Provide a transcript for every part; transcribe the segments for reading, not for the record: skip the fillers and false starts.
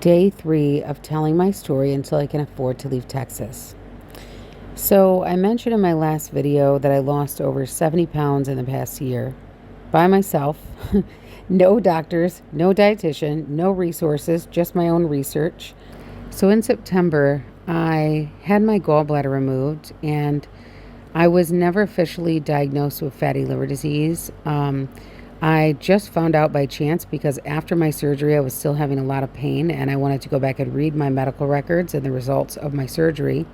Day 3 of telling my story until I can afford to leave Texas. So, I mentioned in my last video that I lost over 70 pounds in the past year by myself. No doctors, no dietitian, no resources, just my own research. So, in September, I had my gallbladder removed and I was never officially diagnosed with fatty liver disease. I just found out by chance because after my surgery, I was still having a lot of pain and I wanted to go back and read my medical records and the results of my surgery.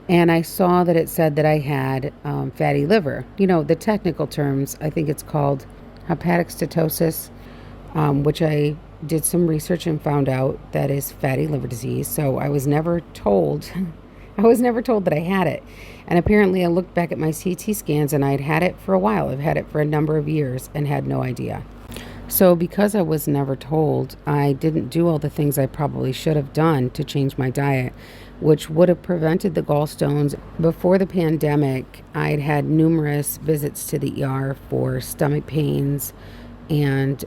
And I saw that it said that I had fatty liver. You know, the technical terms, I think it's called hepatic steatosis, which I did some research and found out that is fatty liver disease. So I was never told I was never told that I had it. And apparently I looked back at my CT scans and I'd had it for a while. I've had it for a number of years and had no idea. So because I was never told, I didn't do all the things I probably should have done to change my diet, which would have prevented the gallstones. Before the pandemic, I'd had numerous visits to the ER for stomach pains and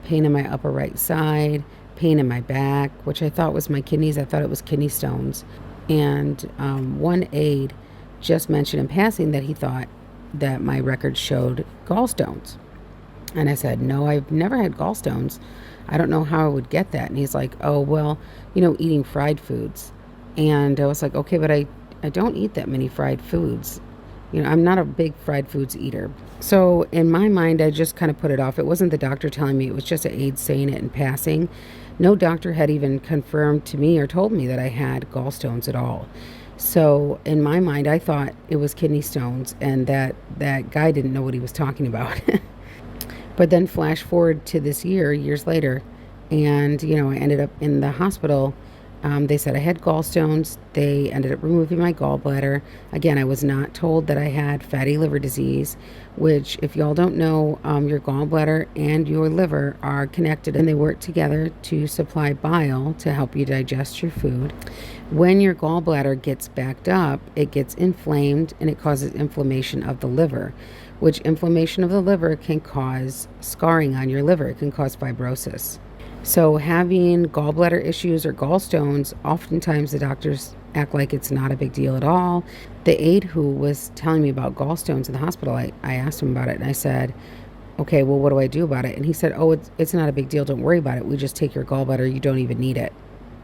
pain in my upper right side, pain in my back, which I thought was my kidneys. I thought it was kidney stones. And one aide just mentioned in passing that he thought that my records showed gallstones. And I said, no, I've never had gallstones. I don't know how I would get that. And he's like, oh, well, eating fried foods. And I was like, okay, but I don't eat that many fried foods. I'm not a big fried foods eater. So in my mind, I just kind of put it off. It wasn't the doctor telling me. It was just an aide saying it in passing. No doctor had even confirmed to me or told me that I had gallstones at all. So in my mind, I thought it was kidney stones and that guy didn't know what he was talking about. But then flash forward to this year, years later, and, I ended up in the hospital. They said I had gallstones. They ended up removing my gallbladder. Again, I was not told that I had fatty liver disease, which, if y'all don't know, your gallbladder and your liver are connected and they work together to supply bile to help you digest your food. When your gallbladder gets backed up, it gets inflamed and it causes inflammation of the liver, which inflammation of the liver can cause scarring on your liver. It can cause fibrosis. So having gallbladder issues or gallstones, oftentimes the doctors act like it's not a big deal at all. The aide who was telling me about gallstones in the hospital, I asked him about it and I said, okay, well, what do I do about it? And he said, oh, it's not a big deal. Don't worry about it. We just take your gallbladder. You don't even need it.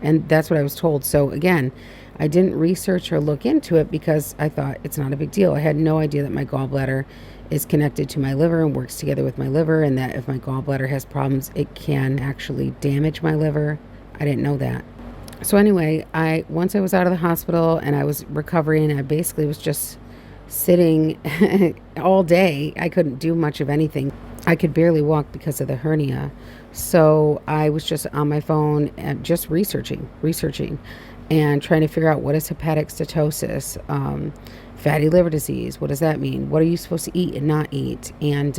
And that's what I was told. So again, I didn't research or look into it because I thought it's not a big deal. I had no idea that my gallbladder is connected to my liver and works together with my liver, and that if my gallbladder has problems, it can actually damage my liver. I didn't know that. So anyway, once I was out of the hospital and I was recovering, I basically was just sitting all day. I couldn't do much of anything. I could barely walk because of the hernia. So I was just on my phone and just researching and trying to figure out what is hepatic steatosis, fatty liver disease. What does that mean? What are you supposed to eat and not eat? And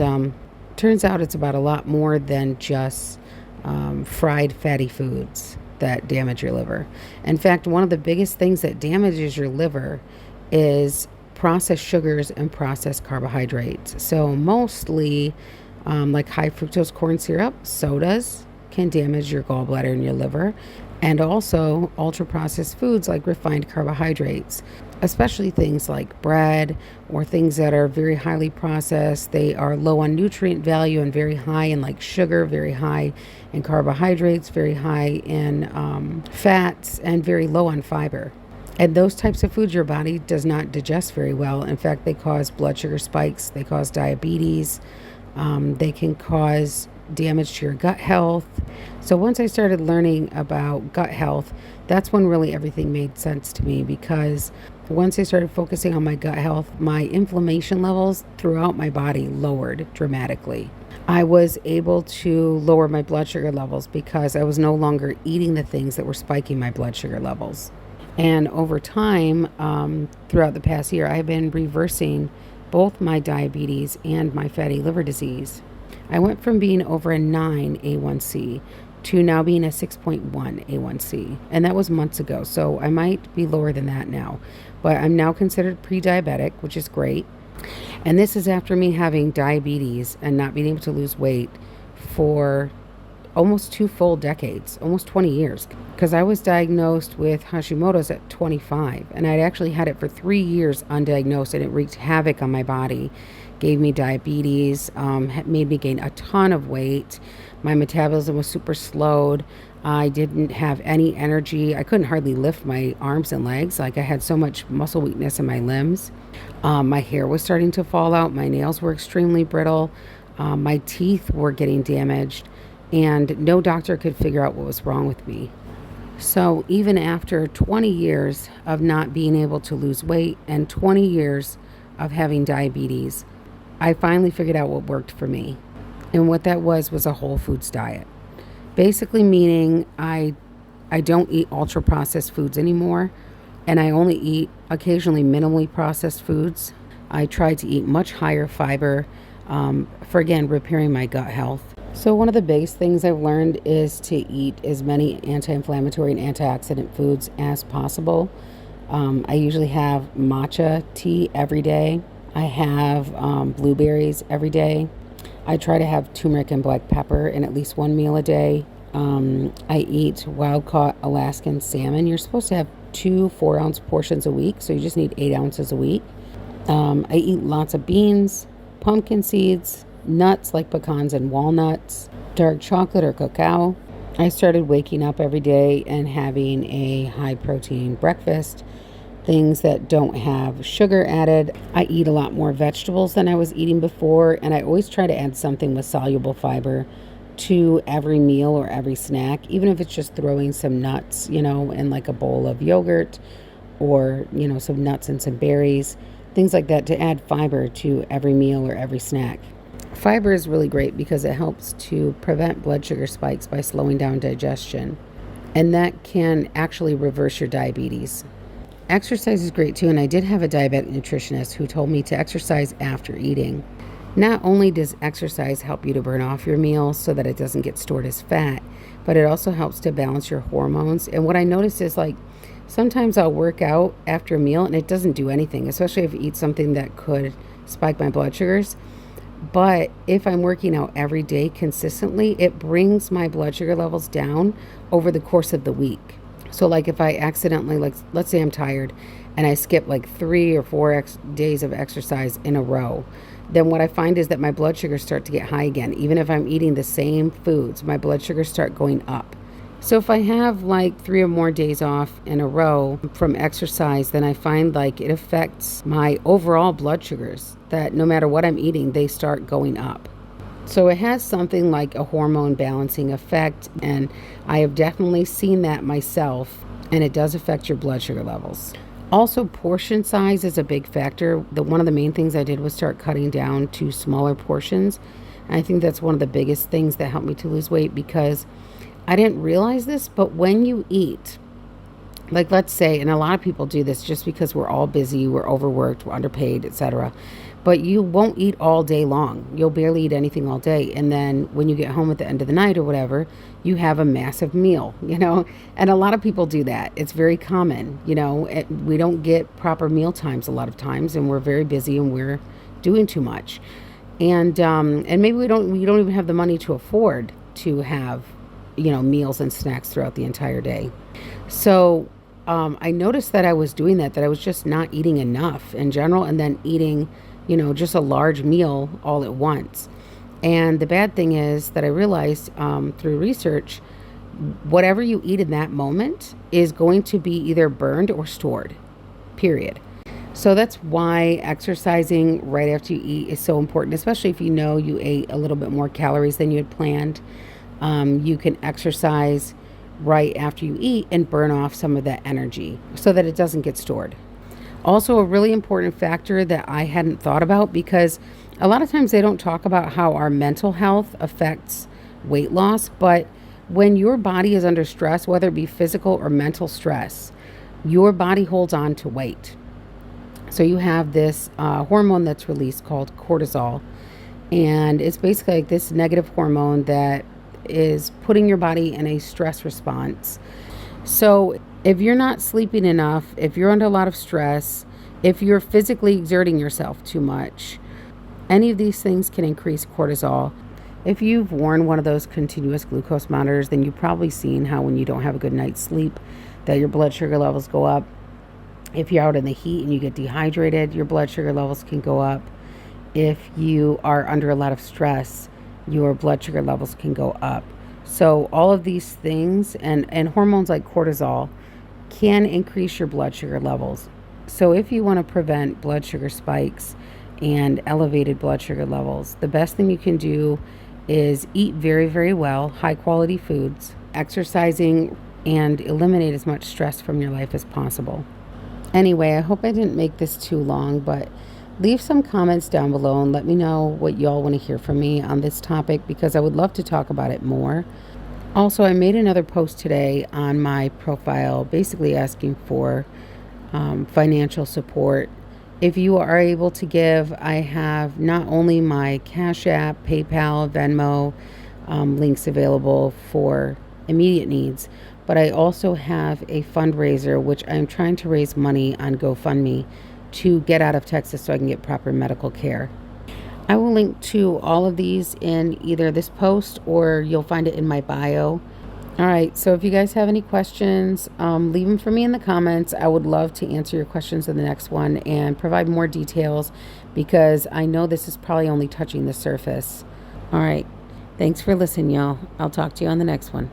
turns out it's about a lot more than just fried fatty foods that damage your liver. In fact, one of the biggest things that damages your liver is processed sugars and processed carbohydrates. So mostly like high fructose corn syrup, sodas can damage your gallbladder and your liver. And also ultra processed foods like refined carbohydrates, especially things like bread or things that are very highly processed. They are low on nutrient value and very high in like sugar, very high in carbohydrates, very high in fats, and very low on fiber. And those types of foods your body does not digest very well. In fact, they cause blood sugar spikes, they cause diabetes, they can cause damage to your gut health. So once I started learning about gut health, that's when really everything made sense to me, because once I started focusing on my gut health, my inflammation levels throughout my body lowered dramatically. I was able to lower my blood sugar levels because I was no longer eating the things that were spiking my blood sugar levels. And over time, throughout the past year, I've been reversing both my diabetes and my fatty liver disease. I went from being over a 9 A1C to now being a 6.1 A1C. And that was months ago. So I might be lower than that now. But I'm now considered pre-diabetic, which is great. And this is after me having diabetes and not being able to lose weight for almost 2 full decades, almost 20 years, because I was diagnosed with Hashimoto's at 25, and I'd actually had it for 3 years undiagnosed, and it wreaked havoc on my body. Gave me diabetes, made me gain a ton of weight. My metabolism was super slowed. I didn't have any energy. I couldn't hardly lift my arms and legs. Like, I had so much muscle weakness in my limbs. My hair was starting to fall out. My nails were extremely brittle. My teeth were getting damaged, and no doctor could figure out what was wrong with me. So even after 20 years of not being able to lose weight and 20 years of having diabetes, I finally figured out what worked for me. And what that was a whole foods diet. Basically meaning I don't eat ultra processed foods anymore, and I only eat occasionally minimally processed foods. I try to eat much higher fiber for, again, repairing my gut health. So one of the biggest things I've learned is to eat as many anti-inflammatory and antioxidant foods as possible. I usually have matcha tea every day. I have blueberries every day. I try to have turmeric and black pepper in at least one meal a day. I eat wild-caught Alaskan salmon. You're supposed to have 2 4-ounce portions a week, so you just need 8 ounces a week. I eat lots of beans, pumpkin seeds, nuts like pecans and walnuts, dark chocolate or cacao. I started waking up every day and having a high-protein breakfast, things that don't have sugar added. I eat a lot more vegetables than I was eating before, and I always try to add something with soluble fiber to every meal or every snack, even if it's just throwing some nuts, in like a bowl of yogurt, or, some nuts and some berries, things like that, to add fiber to every meal or every snack. Fiber is really great because it helps to prevent blood sugar spikes by slowing down digestion, and that can actually reverse your diabetes. Exercise is great too, and I did have a diabetic nutritionist who told me to exercise after eating. Not only does exercise help you to burn off your meals so that it doesn't get stored as fat, but it also helps to balance your hormones. And what I notice is, like, sometimes I'll work out after a meal and it doesn't do anything, especially if I eat something that could spike my blood sugars. But if I'm working out every day consistently, it brings my blood sugar levels down over the course of the week. So like if I accidentally, like, let's say I'm tired and I skip like 3 or 4 days of exercise in a row, then what I find is that my blood sugars start to get high again. Even if I'm eating the same foods, my blood sugars start going up. So if I have like 3 or more days off in a row from exercise, then I find like it affects my overall blood sugars, that no matter what I'm eating, they start going up. So it has something like a hormone balancing effect, and I have definitely seen that myself, and it does affect your blood sugar levels. Also, portion size is a big factor. One of the main things I did was start cutting down to smaller portions. And I think that's one of the biggest things that helped me to lose weight, because I didn't realize this, but when you eat, like, let's say, and a lot of people do this just because we're all busy, we're overworked, we're underpaid, etc. But you won't eat all day long. You'll barely eat anything all day. And then when you get home at the end of the night or whatever, you have a massive meal, And a lot of people do that. It's very common, We don't get proper meal times a lot of times, and we're very busy and we're doing too much. And maybe we don't even have the money to afford to have, meals and snacks throughout the entire day. So I noticed that I was doing that I was just not eating enough in general, and then eating, just a large meal all at once. And the bad thing is that I realized through research, whatever you eat in that moment is going to be either burned or stored, period. So that's why exercising right after you eat is so important, especially if you ate a little bit more calories than you had planned. You can exercise right after you eat and burn off some of that energy so that it doesn't get stored. Also, a really important factor that I hadn't thought about, because a lot of times they don't talk about how our mental health affects weight loss, but when your body is under stress, whether it be physical or mental stress, your body holds on to weight. So you have this hormone that's released called cortisol, and it's basically like this negative hormone that is putting your body in a stress response. So if you're not sleeping enough, if you're under a lot of stress, if you're physically exerting yourself too much, any of these things can increase cortisol. If you've worn one of those continuous glucose monitors, then you've probably seen how when you don't have a good night's sleep, that your blood sugar levels go up. If you're out in the heat and you get dehydrated, your blood sugar levels can go up. If you are under a lot of stress, your blood sugar levels can go up. So all of these things and hormones like cortisol can increase your blood sugar levels. So if you want to prevent blood sugar spikes and elevated blood sugar levels, the best thing you can do is eat very, very well, high quality foods, exercising, and eliminate as much stress from your life as possible. Anyway, I hope I didn't make this too long, but leave some comments down below and let me know what y'all want to hear from me on this topic, because I would love to talk about it more. Also, I made another post today on my profile basically asking for financial support. If you are able to give, I have not only my Cash App, PayPal, Venmo links available for immediate needs, but I also have a fundraiser which I'm trying to raise money on GoFundMe to get out of Texas so I can get proper medical care. I will link to all of these in either this post or you'll find it in my bio. All right, so if you guys have any questions, leave them for me in the comments. I would love to answer your questions in the next one and provide more details, because I know this is probably only touching the surface. All right, thanks for listening, y'all. I'll talk to you on the next one.